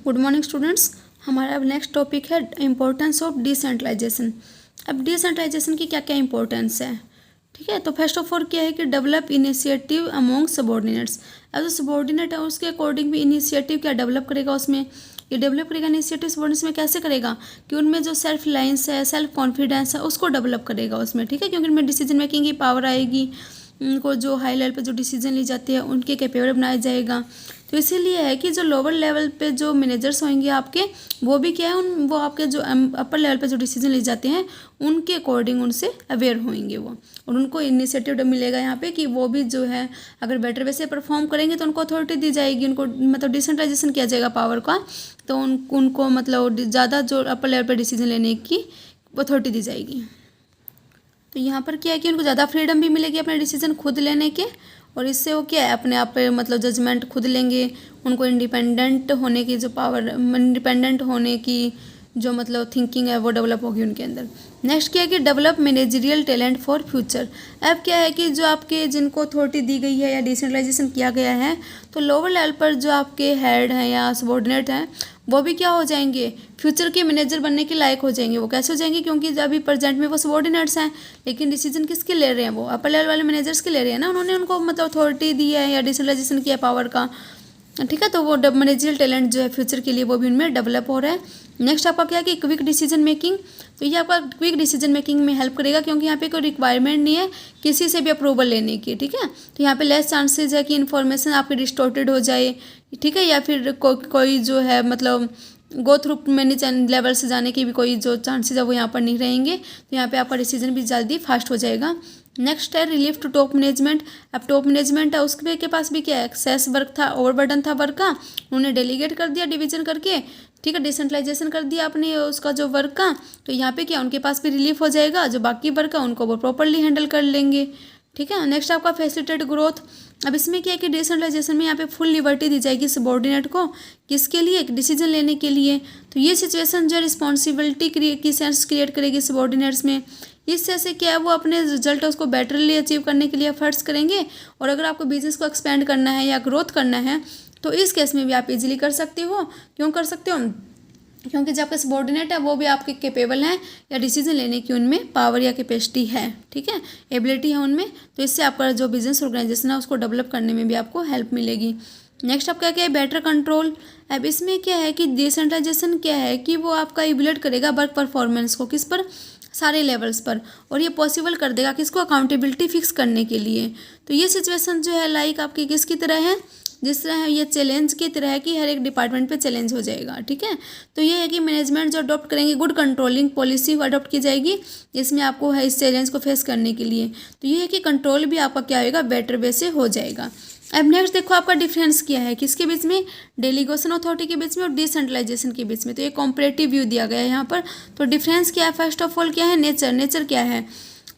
Good morning students. हमारा अब next topic है इम्पोर्टेंस ऑफ डिसेंट्रलाइजेशन। अब डिसेंट्रलाइजेशन की क्या क्या इंपॉर्टेंस है, ठीक है। तो फर्स्ट ऑफ ऑल क्या है कि डेवलप इनिशिएटिव अमोंग सबॉर्डिनेट्स। अब जो सबॉर्डिनेट है उसके अकॉर्डिंग भी इनिशिएटिव क्या डेवलप करेगा, उसमें ये डेवलप करेगा इनिशिएटिव सबॉर्डिनेट्स में कैसे करेगा कि उनमें जो सेल्फ रिलायंस है, सेल्फ कॉन्फिडेंस है, उसको डेवलप करेगा उसमें, ठीक है। क्योंकि उनमें डिसीजन मेकिंग की पावर आएगी, उनको जो हाई लेवल पे जो डिसीजन ली जाती है उनके कैपेबल बनाया जाएगा। तो इसीलिए है कि जो लोअर लेवल पे जो मैनेजर्स होंगे आपके, वो भी क्या है वो आपके जो अपर लेवल पे जो डिसीजन ली जाते हैं उनके अकॉर्डिंग उनसे अवेयर होंगे वो, और उनको इनिशिएटिव मिलेगा यहाँ पे कि वो भी जो है अगर बेटर वे से परफॉर्म करेंगे तो उनको अथॉरिटी दी जाएगी, उनको मतलब डिसेंट्रलाइजेशन किया जाएगा पावर का, तो उनको मतलब ज़्यादा जो अपर लेवल पर डिसीजन लेने की अथॉरिटी दी जाएगी। तो यहाँ पर क्या है कि उनको ज़्यादा फ्रीडम भी मिलेगी अपने डिसीजन खुद लेने के, और इससे वो क्या है अपने आप पे मतलब जजमेंट खुद लेंगे। उनको इंडिपेंडेंट होने की जो पावर, इंडिपेंडेंट होने की जो मतलब थिंकिंग है वो डेवलप होगी उनके अंदर। नेक्स्ट क्या है कि develop managerial talent for future. अब क्या है कि जो आपके जिनको अथॉरिटी दी गई है या डिसेंट्रलाइजेशन किया गया है, तो लोअर लेवल पर जो आपके हेड हैं या सबॉर्डिनेट हैं वो भी क्या हो जाएंगे, फ्यूचर के मैनेजर बनने के लायक हो जाएंगे। वो कैसे हो जाएंगे, क्योंकि अभी प्रेजेंट में वो सबॉर्डिनेट्स हैं, लेकिन डिसीजन किसके ले रहे हैं, वो अपर लेवल वाले मैनेजर्स के ले रहे हैं ना। उन्होंने उनको मतलब अथॉरिटी दी है या डिसेंट्रलाइजेशन किया पावर का, ठीक है। तो वो मैनेजरियल टैलेंट जो है फ्यूचर के लिए वो भी उनमें डेवलप हो रहा है। नेक्स्ट आपका क्या है कि क्विक डिसीजन मेकिंग। तो ये आपका क्विक डिसीजन मेकिंग में हेल्प करेगा, क्योंकि यहाँ पे कोई रिक्वायरमेंट नहीं है किसी से भी अप्रूवल लेने की, ठीक है। तो यहाँ पे लेस चांसेस है कि इन्फॉर्मेशन आपकी डिस्टॉर्टेड हो जाए, ठीक है, या फिर कोई जो है मतलब गो थ्रू मैनी लेवल से जाने की भी कोई जो चांसेस है वो यहाँ पर नहीं रहेंगे। तो यहाँ पे आपका डिसीजन भी जल्दी फास्ट हो जाएगा। नेक्स्ट है रिलीफ टू टॉप मैनेजमेंट। अब टॉप मैनेजमेंट है उसके के पास भी क्या है, एक्सेस वर्क था, ओवरबर्डन था वर्क का, उन्होंने डेलीगेट कर दिया डिवीजन करके, ठीक है, डिसेंट्रलाइजेशन कर दिया आपने उसका जो वर्क का। तो यहाँ पे क्या उनके पास भी रिलीफ हो जाएगा, जो बाकी वर्क है उनको वो प्रॉपरली हैंडल कर लेंगे, ठीक है। नेक्स्ट आपका फैसिलिटेट ग्रोथ। अब इसमें क्या है कि डिसेंट्रलाइजेशन में यहाँ पे फुल लिबर्टी दी जाएगी सबॉर्डिनेट को, किसके लिए, एक डिसीजन लेने के लिए। तो ये सिचुएशन जो रिस्पॉन्सिबिलिटी की सेंस क्रिएट करेगी सबॉर्डिनेट्स में। इससे से क्या है वो अपने रिजल्ट उसको बेटरली अचीव करने के लिए एफर्ट्स करेंगे। और अगर आपको बिजनेस को एक्सपेंड करना है या ग्रोथ करना है तो इस केस में भी आप इजीली कर सकते हो। क्यों कर सकते हो, क्योंकि जो आपके सबॉर्डिनेट है वो भी आपके कैपेबल हैं या डिसीजन लेने की उनमें पावर या कैपेसिटी है, ठीक है, एबिलिटी है उनमें। तो इससे आपका जो बिजनेस ऑर्गेनाइजेशन है उसको डेवलप करने में भी आपको हेल्प मिलेगी। नेक्स्ट आपका क्या है, बेटर कंट्रोल। अब इसमें क्या है कि डिसेंट्रलाइजेशन क्या है कि वो आपका इवैल्यूएट करेगा वर्क परफॉर्मेंस को, किस पर, सारे लेवल्स पर, और ये पॉसिबल कर देगा किसको, अकाउंटेबिलिटी फिक्स करने के लिए। तो ये सिचुएशन जो है लाइक आपकी किसकी तरह है, जिस तरह है ये चैलेंज की तरह है कि हर एक डिपार्टमेंट पे चैलेंज हो जाएगा, ठीक है। तो ये है कि मैनेजमेंट जो अडॉप्ट करेंगे गुड कंट्रोलिंग पॉलिसी अडॉप्ट की जाएगी, इसमें आपको है इस चैलेंज को फेस करने के लिए। तो ये है कि कंट्रोल भी आपका क्या होगा, बेटर वे से हो जाएगा। अब नेक्स्ट देखो आपका डिफरेंस क्या है, किसके बीच में, डेलीगेशन अथॉरिटी के बीच में और डिसेंट्रलाइजेशन के बीच में। तो ये कॉम्परेटिव व्यू दिया गया है यहाँ पर। तो डिफरेंस क्या है, फर्स्ट ऑफ ऑल क्या है, नेचर क्या है।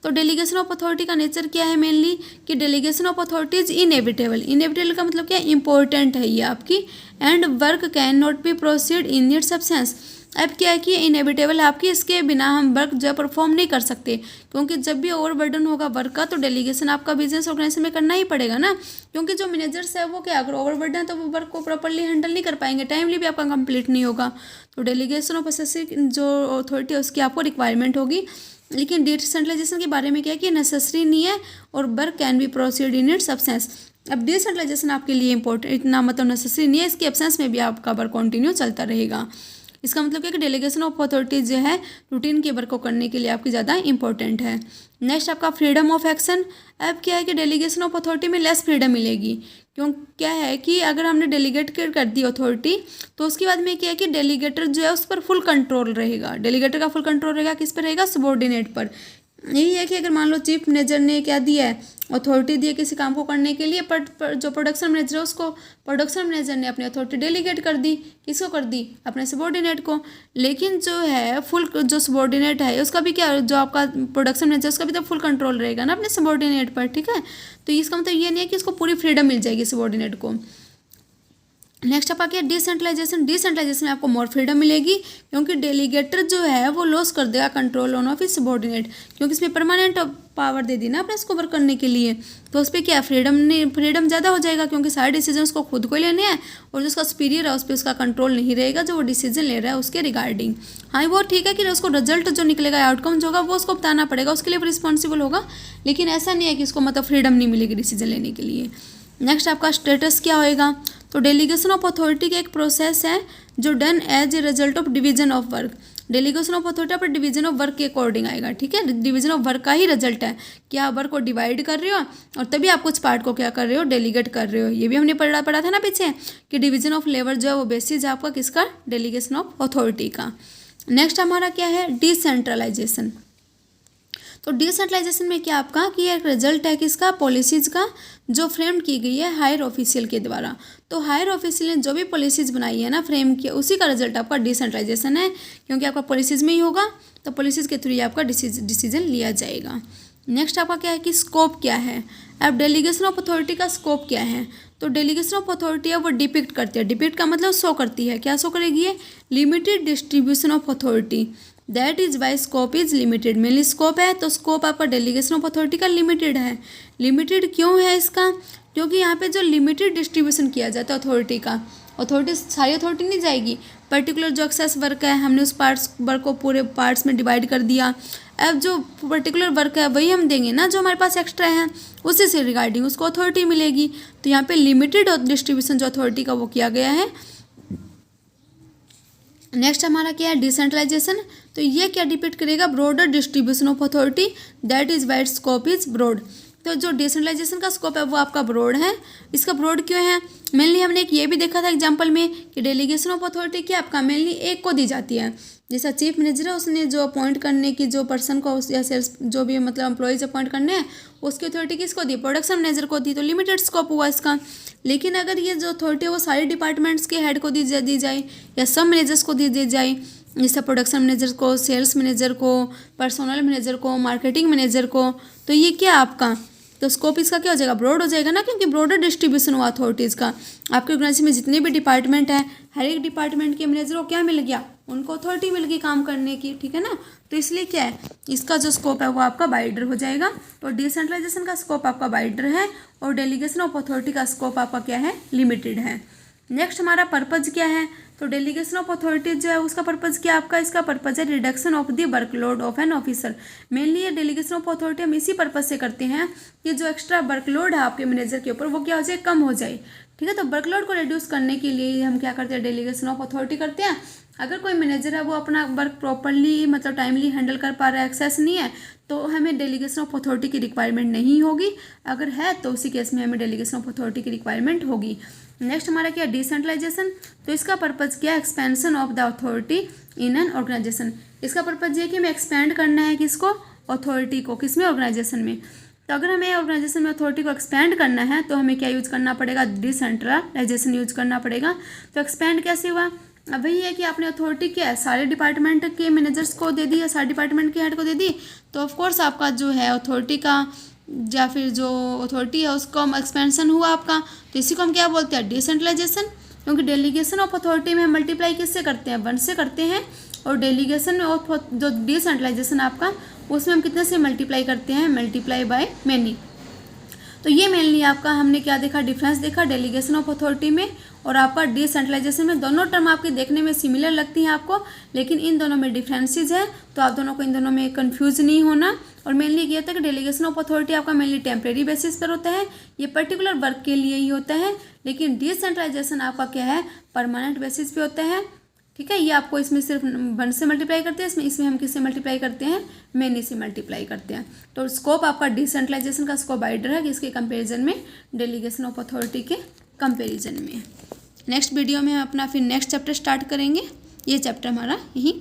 तो डेलीगेशन ऑफ अथॉरिटी का नेचर क्या है मेनली, कि delegation of authority is inevitable का मतलब क्या है, इंपॉर्टेंट है ये आपकी, and work can not be proceed in its absence. अब क्या है कि इनएविटेबल है आपकी, इसके बिना हम वर्क जो परफॉर्म नहीं कर सकते, क्योंकि जब भी ओवरबर्डन होगा वर्क का तो डेलीगेशन आपका बिजनेस ऑर्गेनाइजेशन में करना ही पड़ेगा ना। क्योंकि जो मैनेजर्स है वो क्या, अगर ओवरबर्डन है तो वो वर्क को प्रॉपरली हैंडल नहीं कर पाएंगे, टाइमली भी आपका कंप्लीट नहीं होगा। तो डेलीगेशन ऑफ जो अथॉरिटी है उसकी आपको रिक्वायरमेंट होगी। लेकिन डिसेंट्रलाइजेशन के बारे में क्या है कि नेसेसरी नहीं है, और work can be proceed in its absence. अब डिसेंट्रलाइजेशन आपके लिए इंपॉर्टेंट इतना मतलब नेसेसरी नहीं है, इसके एब्सेंस में भी आपका वर्क कंटिन्यू चलता रहेगा। इसका मतलब क्या है कि डेलीगेशन ऑफ अथॉरिटी जो है रूटीन के वर्क को करने के लिए आपकी ज़्यादा इंपॉर्टेंट है। नेक्स्ट आपका फ्रीडम ऑफ एक्शन। अब क्या है कि डेलीगेशन ऑफ अथॉरिटी में लेस फ्रीडम मिलेगी, क्यों, क्या है कि अगर हमने डेलीगेट कर दी अथॉरिटी तो उसके बाद में क्या है कि डेलीगेटर जो है उस पर फुल कंट्रोल रहेगा, डेलीगेटर का फुल कंट्रोल रहेगा किस पर रहेगा, सबॉर्डिनेट पर। यही है कि अगर मान लो चीफ मैनेजर ने क्या दिया है, अथॉरिटी दी है किसी काम को करने के लिए, पर जो प्रोडक्शन मैनेजर है उसको प्रोडक्शन मैनेजर ने अपनी अथॉरिटी डेलीगेट कर दी, किसको कर दी, अपने सबॉर्डिनेट को। लेकिन जो है फुल जो सबॉर्डिनेट है उसका भी क्या, जो आपका प्रोडक्शन मैनेजर उसका भी तो फुल कंट्रोल रहेगा ना अपने सबॉर्डिनेट पर, ठीक है। तो इसका मतलब ये नहीं है कि इसको पूरी फ्रीडम मिल जाएगी सबॉर्डिनेट को। नेक्स्ट आपका क्या, डिसेंट्रलाइजेशन। डिसेंट्रलाइजेशन में आपको मोर फ्रीडम मिलेगी, क्योंकि डेलीगेटर जो है वो लॉस कर देगा control on off his subordinate, क्योंकि इसमें परमानेंट पावर दे दी ना अपने इसको वर्क करने के लिए, तो उस पर क्या फ्रीडम ज़्यादा हो जाएगा, क्योंकि सारे डिसीजन उसको खुद को ही लेने हैं, और जो उसका सुपीरियर है उस पर उसका कंट्रोल नहीं रहेगा, जो वो डिसीजन ले रहा है उसके रिगार्डिंग। हाँ वो ठीक है कि उसको रिजल्ट जो निकलेगा, आउटकम जो होगा वो उसको बताना पड़ेगा, उसके लिए रिस्पॉन्सिबल होगा, लेकिन ऐसा नहीं है कि उसको मतलब फ्रीडम नहीं मिलेगी डिसीजन लेने के लिए। नेक्स्ट आपका स्टेटस क्या होएगा, तो डेलीगेशन ऑफ अथॉरिटी का एक प्रोसेस है जो done as a result of division of work. Delegation of authority पर डिवीजन ऑफ वर्क के अकॉर्डिंग आएगा, ठीक है, डिवीजन ऑफ वर्क का ही रिजल्ट है कि आप वर्क को डिवाइड कर रहे हो और तभी आप कुछ पार्ट को क्या कर रहे हो, डेलीगेट कर रहे हो। ये भी हमने पढ़ा था ना पीछे कि डिवीजन ऑफ लेबर जो है वो बेसिस है आपका किसका, डेलीगेशन ऑफ अथॉरिटी का। नेक्स्ट हमारा क्या है, डिसेंट्रलाइजेशन। तो डिसेंट्रलाइजेशन में क्या आपका कि एक रिजल्ट है किसका, पॉलिसीज का, जो फ्रेम की गई है हायर ऑफिशियल के द्वारा। तो हायर ऑफिशियल ने जो भी पॉलिसीज बनाई है ना, फ्रेम किया, उसी का रिजल्ट आपका डिसेंट्रलाइजेशन है, क्योंकि आपका पॉलिसीज में ही होगा, तो पॉलिसीज के थ्रू ही आपका डिसीजन लिया जाएगा। नेक्स्ट आपका क्या है कि स्कोप क्या है। अब डेलीगेशन ऑफ अथॉरिटी का स्कोप क्या है, तो डेलीगेशन ऑफ अथॉरिटी है वो डिपिक्ट करती है, डिपिक्ट का मतलब शो करती है, क्या शो करेगी ये, limited distribution of authority, that is why scope is limited. Mainly scope है, तो स्कोप आपका डेलीगेशन ऑफ अथॉरिटी का लिमिटेड है। लिमिटेड क्यों है इसका, क्योंकि यहाँ पे जो लिमिटेड डिस्ट्रीब्यूशन किया जाता है अथॉरिटी का, अथॉरिटी सारी अथॉरिटी नहीं जाएगी, पर्टिकुलर जो एक्सेस वर्क है हमने उस पार्ट्स वर्क को पूरे पार्ट्स में डिवाइड कर दिया, अब जो पर्टिकुलर वर्क है वही हम देंगे ना जो हमारे पास एक्स्ट्रा है, उसी से रिगार्डिंग उसको अथॉरिटी मिलेगी। तो यहाँ पे लिमिटेड डिस्ट्रीब्यूशन जो अथॉरिटी का वो किया गया है। नेक्स्ट हमारा क्या है, डिसेंट्रलाइजेशन। तो ये क्या डिपिक्ट करेगा, broader distribution of authority, that is wide scope is broad. तो जो डिसेंट्रलाइजेशन का स्कोप है वो आपका ब्रॉड है। इसका ब्रॉड क्यों है, मेनली हमने एक ये भी देखा था एग्जांपल में कि डेलीगेशन ऑफ अथॉरिटी क्या आपका मेनली एक को दी जाती है, जैसा चीफ मैनेजर है उसने जो अपॉइंट करने की जो पर्सन को या सेल्स जो भी मतलब एम्प्लॉयज़ अपॉइंट करने हैं उसकी अथॉरिटी किसको दी, प्रोडक्शन मैनेजर को दी, तो लिमिटेड स्कोप हुआ इसका। लेकिन अगर ये जो अथॉरिटी है वो सारे डिपार्टमेंट्स के हेड को दी जाए या सब मैनेजर्स को दी जाए, जैसे प्रोडक्शन मैनेजर को, सेल्स मैनेजर को, पर्सनल मैनेजर को, मार्केटिंग मैनेजर को, तो ये क्या आपका, तो स्कोप इसका क्या हो जाएगा, ब्रॉड हो जाएगा ना, क्योंकि ब्रॉडर डिस्ट्रीब्यूशन हुआ अथॉरिटीज़ का। आपके ऑर्गेनाइजेशन में जितने भी डिपार्टमेंट हैं, हर एक डिपार्टमेंट के मैनेजर को क्या मिल गया, उनको अथॉरिटी मिल गई काम करने की, ठीक है ना। तो इसलिए क्या है, इसका जो स्कोप है वो आपका वाइडर हो जाएगा। तो डिसेंट्रलाइजेशन का स्कोप आपका वाइडर है और डेलीगेशन ऑफ अथॉरिटी का स्कोप आपका क्या है, लिमिटेड है। नेक्स्ट हमारा पर्पज क्या है, तो डेलीगेशन ऑफ अथॉरिटी जो है उसका पर्पज क्या आपका, इसका पर्पज है reduction of the workload of an officer. Mainly ये डेलीगेशन ऑफ अथॉरिटी हम इसी पर्पज से करते हैं कि जो एक्स्ट्रा वर्कलोड है आपके मैनेजर के ऊपर वो क्या हो जाए, कम हो जाए, ठीक है। तो वर्कलोड को रिड्यूस करने के लिए हम क्या करते हैं, डेलीगेशन ऑफ अथॉरिटी करते हैं। अगर कोई मैनेजर है वो अपना वर्क प्रॉपरली मतलब टाइमली हैंडल कर पा रहा है, एक्सेस नहीं है, तो हमें डेलीगेशन ऑफ अथॉरिटी की रिक्वायरमेंट नहीं होगी, अगर है तो उसी केस में हमें डेलीगेशन ऑफ अथॉरिटी की रिक्वायरमेंट होगी। नेक्स्ट हमारा क्या, डिसेंट्रलाइजेशन। तो इसका पर्पज क्या है, expansion of the authority in an organization. इसका पर्पज ये कि हमें एक्सपेंड करना है किसको, अथॉरिटी को, किसमें, ऑर्गेनाइजेशन में। तो अगर हमें ऑर्गेनाइजेशन में अथॉरिटी को एक्सपेंड करना है तो हमें क्या यूज करना पड़ेगा, डिसेंट्रलाइजेशन यूज करना पड़ेगा। तो एक्सपेंड कैसे हुआ, अब वही है कि आपने अथॉरिटी क्या है सारे डिपार्टमेंट के मैनेजर्स को दे दी या सारे डिपार्टमेंट के हेड को दे दी, तो ऑफकोर्स आपका जो है अथॉरिटी का या फिर जो अथॉरिटी है उसका एक्सपेंशन हुआ आपका। तो इसी को हम क्या बोलते हैं, डिसेंट्रलाइजेशन। क्योंकि डेलीगेशन ऑफ अथॉरिटी में हम मल्टीप्लाई किससे करते हैं, 1 से करते हैं, और डेलीगेशन ऑफ जो डिसेंट्रलाइजेशन आपका उसमें हम कितने से मल्टीप्लाई करते हैं, मल्टीप्लाई बाय मैनी। तो ये मेनली आपका हमने क्या देखा, डिफरेंस देखा डेलीगेशन ऑफ अथॉरिटी में और आपका डिसेंट्रलाइजेशन में। दोनों टर्म आपके देखने में सिमिलर लगती हैं आपको, लेकिन इन दोनों में डिफरेंसेस है, तो आप दोनों को इन दोनों में कंफ्यूज नहीं होना। और मेनली ये होता है कि डेलीगेशन ऑफ अथॉरिटी आपका मेनली टेम्परेरी बेसिस पर होता है, ये पर्टिकुलर वर्क के लिए ही होता है, लेकिन डिसेंट्रलाइजेशन आपका क्या है, परमानेंट बेसिस पे होता है, ठीक है। ये आपको इसमें सिर्फ 1 से मल्टीप्लाई करते हैं, इसमें हम किससे मल्टीप्लाई करते हैं, मैनी से मल्टीप्लाई करते हैं। तो स्कोप आपका डिसेंट्रलाइजेशन का स्कोप वाइडर है किसके कंपैरिजन में, डेलीगेशन ऑफ अथॉरिटी के कंपैरिजन में। नेक्स्ट वीडियो में हम अपना फिर नेक्स्ट चैप्टर स्टार्ट करेंगे, ये चैप्टर हमारा यहीं